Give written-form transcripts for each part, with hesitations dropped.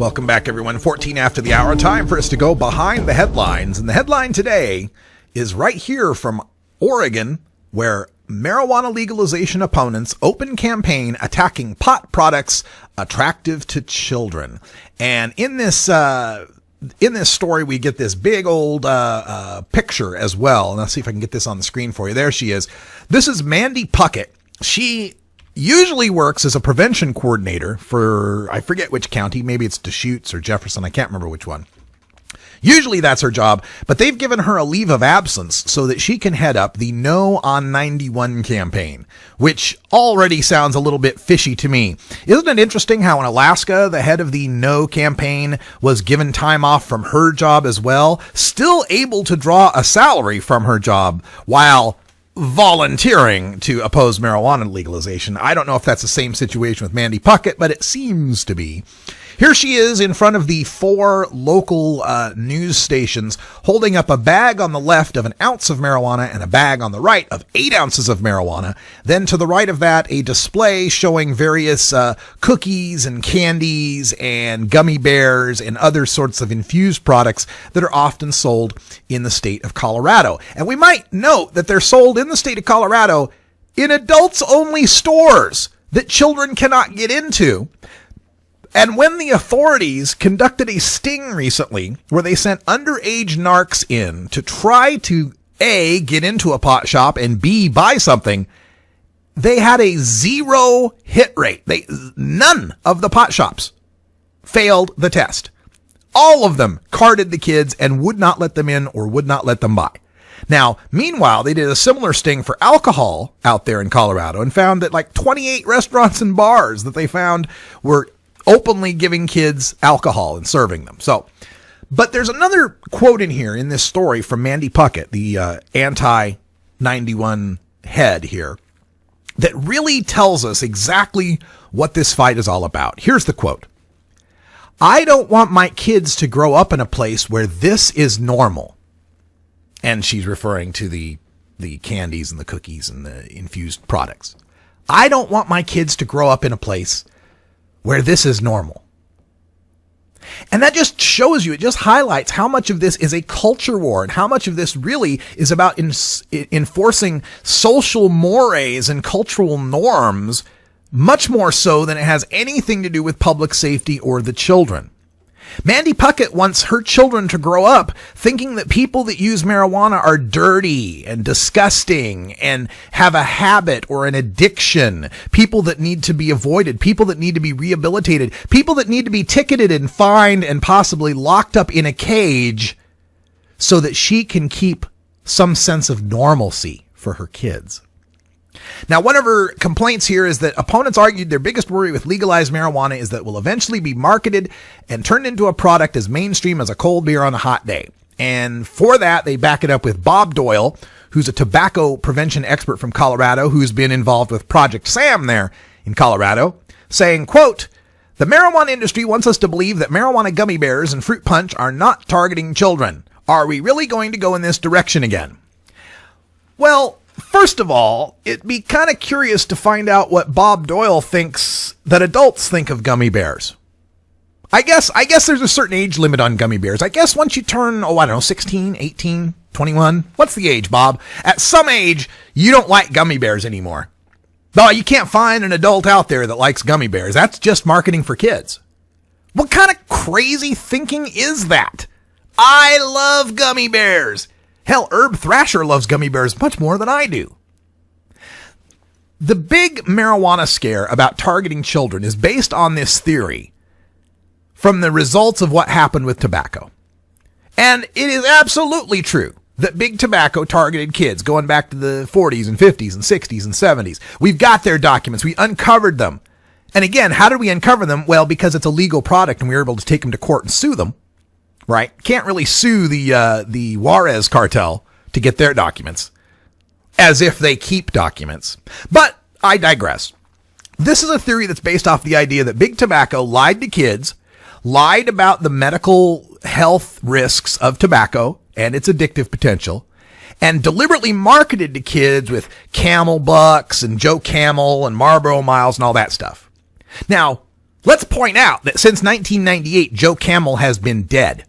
Welcome back, everyone. 14 after the hour. Time for us to go behind the headlines. And the headline today is right here from Oregon, where marijuana legalization opponents open campaign attacking pot products attractive to children. And in this story, we get this big old picture as well. And let's see if I can get this on the screen for you. There she is. This is Mandi Puckett. She usually works as a prevention coordinator for, I forget which county, maybe it's Deschutes or Jefferson, I can't remember which one. Usually that's her job, but they've given her a leave of absence so that she can head up the No on 91 campaign, which already sounds a little bit fishy to me. Isn't it interesting how in Alaska, the head of the No campaign was given time off from her job as well, still able to draw a salary from her job while volunteering to oppose marijuana legalization. I don't know if that's the same situation with Mandi Puckett, but it seems to be. Here she is in front of the 4 local news stations, holding up a bag on the left of 1 ounce of marijuana and a bag on the right of 8 ounces of marijuana. Then to the right of that, a display showing various cookies and candies and gummy bears and other sorts of infused products that are often sold in the state of Colorado. And we might note that they're sold in the state of Colorado in adults-only stores that children cannot get into. And when the authorities conducted a sting recently where they sent underage narcs in to try to A, get into a pot shop and B, buy something, they had a 0 hit rate. None of the pot shops failed the test. All of them carded the kids and would not let them in or would not let them buy. Now, meanwhile, they did a similar sting for alcohol out there in Colorado and found that like 28 restaurants and bars that they found were openly giving kids alcohol and serving them. So, but there's another quote in here in this story from Mandi Puckett, the anti-91 head here, that really tells us exactly what this fight is all about. Here's the quote. "I don't want my kids to grow up in a place where this is normal." And she's referring to the candies and the cookies and the infused products. "I don't want my kids to grow up in a place where this is normal." And that just shows you, it just highlights how much of this is a culture war and how much of this really is about enforcing social mores and cultural norms, much more so than it has anything to do with public safety or the children. Mandi Puckett wants her children to grow up thinking that people that use marijuana are dirty and disgusting and have a habit or an addiction, people that need to be avoided, people that need to be rehabilitated, people that need to be ticketed and fined and possibly locked up in a cage so that she can keep some sense of normalcy for her kids. Now, one of her complaints here is that opponents argued their biggest worry with legalized marijuana is that it will eventually be marketed and turned into a product as mainstream as a cold beer on a hot day. And for that, they back it up with Bob Doyle, who's a tobacco prevention expert from Colorado, who's been involved with Project Sam there in Colorado, saying, quote, "The marijuana industry wants us to believe that marijuana gummy bears and fruit punch are not targeting children. Are we really going to go in this direction again?" Well, first of all, it'd be kind of curious to find out what Bob Doyle thinks that adults think of gummy bears. I guess there's a certain age limit on gummy bears. I guess once you turn, 16, 18, 21, what's the age, Bob? At some age, you don't like gummy bears anymore. No, you can't find an adult out there that likes gummy bears. That's just marketing for kids. What kind of crazy thinking is that? I love gummy bears. Hell, Herb Thrasher loves gummy bears much more than I do. The big marijuana scare about targeting children is based on this theory from the results of what happened with tobacco. And it is absolutely true that big tobacco targeted kids going back to the 40s and 50s and 60s and 70s. We've got their documents. We uncovered them. And again, how did we uncover them? Well, because it's a legal product and we were able to take them to court and sue them. Right? Can't really sue the Juarez cartel to get their documents, as if they keep documents. But I digress. This is a theory that's based off the idea that big tobacco lied to kids, lied about the medical health risks of tobacco and its addictive potential, and deliberately marketed to kids with Camel Bucks and Joe Camel and Marlboro Miles and all that stuff. Now, Let's point out that since 1998, Joe Camel has been dead.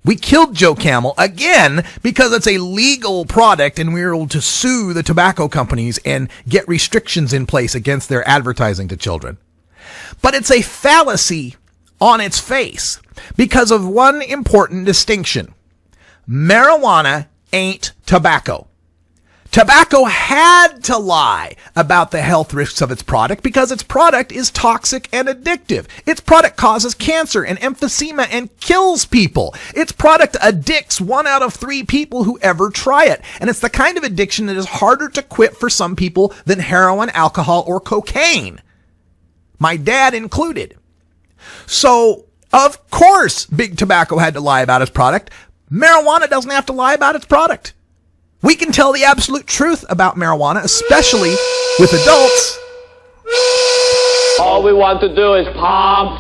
We killed Joe Camel again because it's a legal product and we were able to sue the tobacco companies and get restrictions in place against their advertising to children. But it's a fallacy on its face because of one important distinction. Marijuana ain't tobacco. Tobacco had to lie about the health risks of its product because its product is toxic and addictive. Its product causes cancer and emphysema and kills people. Its product addicts 1 out of 3 people who ever try it. And it's the kind of addiction that is harder to quit for some people than heroin, alcohol, or cocaine. My dad included. So, of course, Big Tobacco had to lie about its product. Marijuana doesn't have to lie about its product. We can tell the absolute truth about marijuana, especially with adults. All we want to do is pump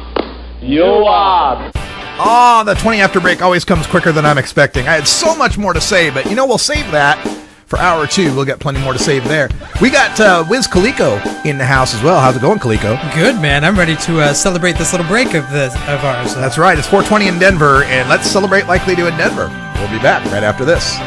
you up. Oh, the 20 after break always comes quicker than I'm expecting. I had so much more to say, but we'll save that for hour 2. We'll get plenty more to save there. We got Wiz Coleco in the house as well. How's it going, Coleco? Good, man. I'm ready to celebrate this little break of ours. That's right. It's 4:20 in Denver, and let's celebrate like they do in Denver. We'll be back right after this.